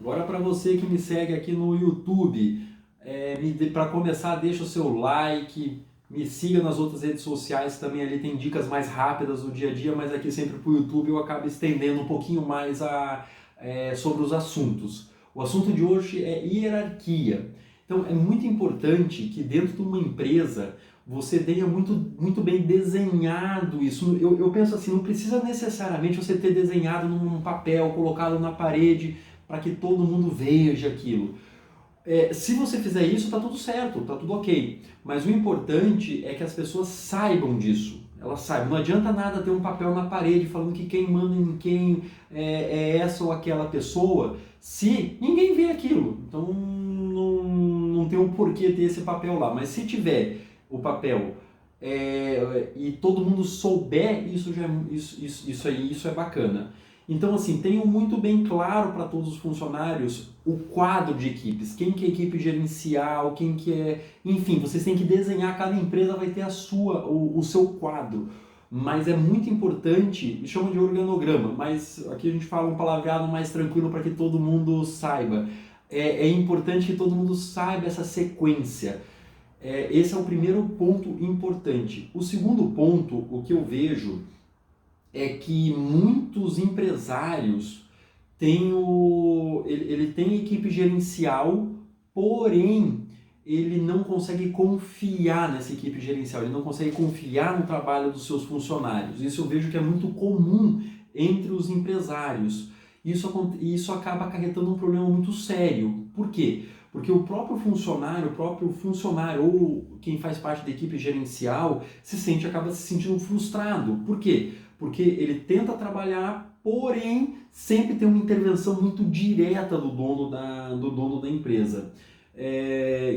Agora para você que me segue aqui no YouTube, para começar deixa o seu like, me siga nas outras redes sociais também, ali tem dicas mais rápidas do dia a dia, mas aqui sempre para o YouTube eu acabo estendendo um pouquinho mais sobre os assuntos. O assunto de hoje é hierarquia. Então é muito importante que dentro de uma empresa você tenha muito bem desenhado isso. Eu penso assim, não precisa necessariamente você ter desenhado num papel, colocado na parede, para que todo mundo veja aquilo. Se você fizer isso, tá tudo certo, tá tudo ok. Mas o importante é que as pessoas saibam disso. Elas saibam. Não adianta nada ter um papel na parede falando que quem manda em quem é essa ou aquela pessoa, se ninguém vê aquilo. Então não tem um porquê ter esse papel lá. Mas se tiver o papel e todo mundo souber, isso é bacana. Então, assim, tenham muito bem claro para todos os funcionários o quadro de equipes, quem que é equipe gerencial, quem que é... Enfim, vocês têm que desenhar, cada empresa vai ter o seu quadro. Mas é muito importante, chama de organograma, mas aqui a gente fala um palavreado mais tranquilo para que todo mundo saiba. É importante que todo mundo saiba essa sequência. Esse é o primeiro ponto importante. O segundo ponto, o que eu vejo é que muitos empresários ele tem equipe gerencial, porém ele não consegue confiar nessa equipe gerencial, ele não consegue confiar no trabalho dos seus funcionários. Isso eu vejo que é muito comum entre os empresários. Isso acaba acarretando um problema muito sério. Por quê? Porque o próprio funcionário ou quem faz parte da equipe gerencial acaba se sentindo frustrado. Por quê? Porque ele tenta trabalhar, porém sempre tem uma intervenção muito direta do dono da empresa.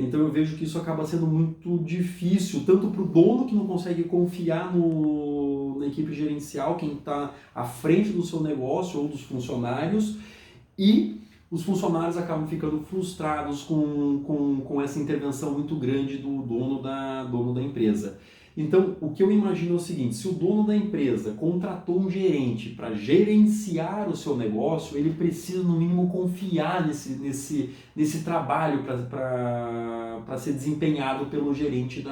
Então eu vejo que isso acaba sendo muito difícil, tanto para o dono que não consegue confiar na equipe gerencial, quem está à frente do seu negócio ou dos funcionários, e os funcionários acabam ficando frustrados com essa intervenção muito grande do dono da empresa. Então, o que eu imagino é o seguinte, se o dono da empresa contratou um gerente para gerenciar o seu negócio, ele precisa, no mínimo, confiar nesse trabalho para ser desempenhado pelo gerente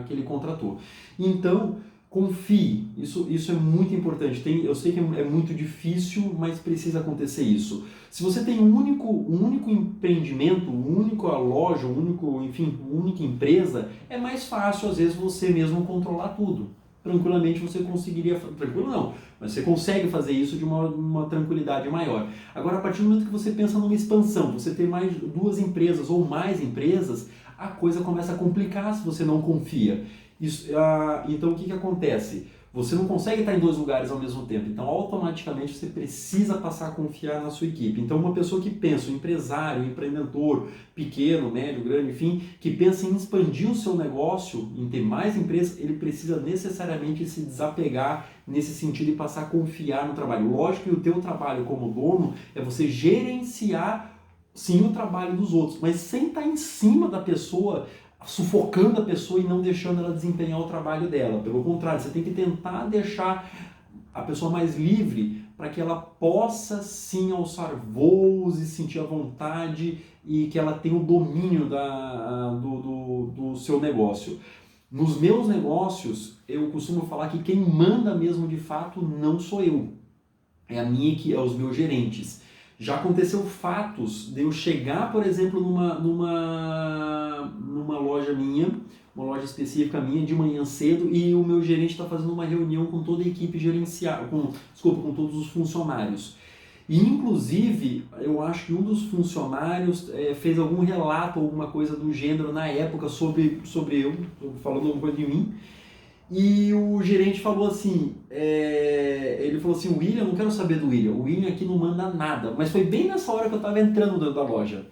que ele contratou. Então, confie, isso é muito importante. Eu sei que é muito difícil, mas precisa acontecer isso. Se você tem um único empreendimento, uma única loja, uma única empresa, é mais fácil às vezes você mesmo controlar tudo. Tranquilamente você conseguiria, tranquilo não, mas você consegue fazer isso de uma tranquilidade maior. Agora, a partir do momento que você pensa numa expansão, você ter mais 2 empresas ou mais empresas, a coisa começa a complicar se você não confia. Então o que acontece? Você não consegue estar em 2 lugares ao mesmo tempo, então automaticamente você precisa passar a confiar na sua equipe. Então uma pessoa que pensa, um empresário, um empreendedor, pequeno, médio, grande, enfim, que pensa em expandir o seu negócio, em ter mais empresas, ele precisa necessariamente se desapegar nesse sentido e passar a confiar no trabalho. Lógico que o teu trabalho como dono é você gerenciar sim o trabalho dos outros, mas sem estar em cima da pessoa, sufocando a pessoa e não deixando ela desempenhar o trabalho dela. Pelo contrário, você tem que tentar deixar a pessoa mais livre para que ela possa sim alçar voos e sentir a vontade e que ela tenha o domínio do seu negócio. Nos meus negócios, eu costumo falar que quem manda mesmo de fato não sou eu. É os meus gerentes. Já aconteceu fatos de eu chegar, por exemplo, numa loja minha, uma loja específica minha, de manhã cedo, e o meu gerente está fazendo uma reunião com toda a equipe gerencial, com todos os funcionários. E, inclusive, eu acho que um dos funcionários fez algum relato, alguma coisa do gênero na época sobre eu, falando alguma coisa de mim. E o gerente falou assim, ele falou assim, William, eu não quero saber do William, o William aqui não manda nada. Mas foi bem nessa hora que eu estava entrando dentro da loja.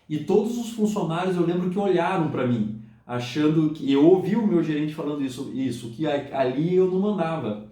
E todos os funcionários, eu lembro que olharam para mim, achando que eu ouvi o meu gerente falando isso que ali eu não mandava.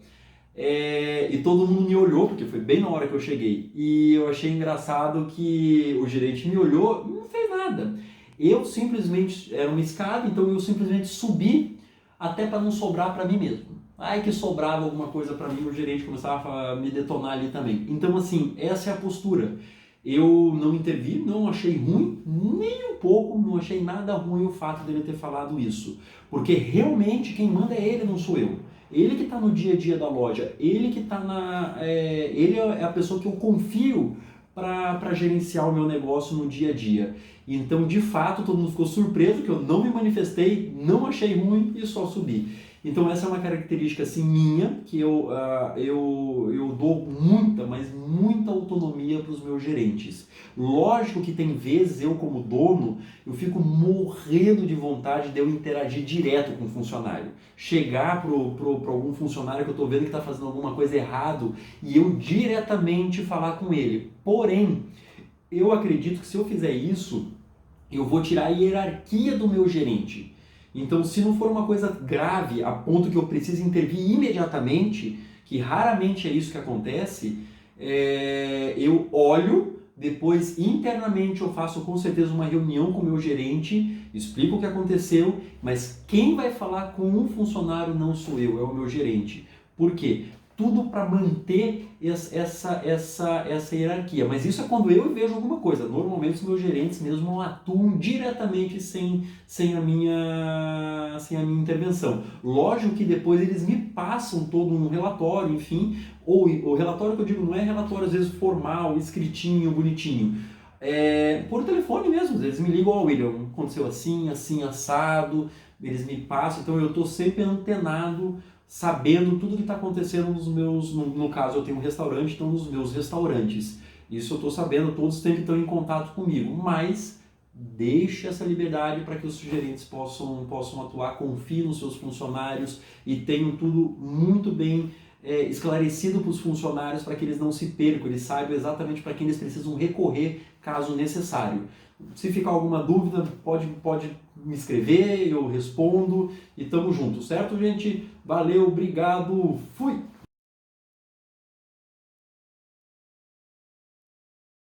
E todo mundo me olhou, porque foi bem na hora que eu cheguei. E eu achei engraçado que o gerente me olhou e não fez nada. Eu simplesmente, era uma escada, então eu simplesmente subi até para não sobrar para mim mesmo. Aí que sobrava alguma coisa para mim, o gerente começava a me detonar ali também. Então, assim, essa é a postura. Eu não intervi, não achei ruim, nem um pouco, não achei nada ruim o fato dele ter falado isso. Porque realmente quem manda é ele, não sou eu. Ele que está no dia a dia da loja, ele que está ele é a pessoa que eu confio para gerenciar o meu negócio no dia a dia. Então, de fato, todo mundo ficou surpreso que eu não me manifestei, não achei ruim e só subi. Então essa é uma característica assim minha, que eu dou muita, mas muita autonomia para os meus gerentes. Lógico que tem vezes eu como dono, eu fico morrendo de vontade de eu interagir direto com o funcionário. Chegar para algum funcionário que eu estou vendo que está fazendo alguma coisa errado e eu diretamente falar com ele. Porém, eu acredito que se eu fizer isso, eu vou tirar a hierarquia do meu gerente. Então, se não for uma coisa grave, a ponto que eu precise intervir imediatamente, que raramente é isso que acontece, eu olho, depois internamente eu faço com certeza uma reunião com o meu gerente, explico o que aconteceu, mas quem vai falar com um funcionário não sou eu, é o meu gerente. Por quê? Tudo para manter essa hierarquia. Mas isso é quando eu vejo alguma coisa. Normalmente os meus gerentes mesmo não atuam diretamente sem a minha intervenção. Lógico que depois eles me passam todo um relatório, enfim, ou o relatório que eu digo não é relatório às vezes formal, escritinho, bonitinho. Por telefone mesmo, eles me ligam, ó, William, aconteceu assim, assim, assado, eles me passam, então eu estou sempre antenado, sabendo tudo que está acontecendo nos meus, no caso eu tenho um restaurante, então nos meus restaurantes. Isso eu estou sabendo, todos sempre estão em contato comigo, mas deixe essa liberdade para que os gerentes possam atuar, confie nos seus funcionários e tenham tudo muito bem esclarecido para os funcionários para que eles não se percam, eles saibam exatamente para quem eles precisam recorrer caso necessário. Se ficar alguma dúvida, pode me escrever, eu respondo e tamo junto, certo, gente? Valeu, obrigado, fui!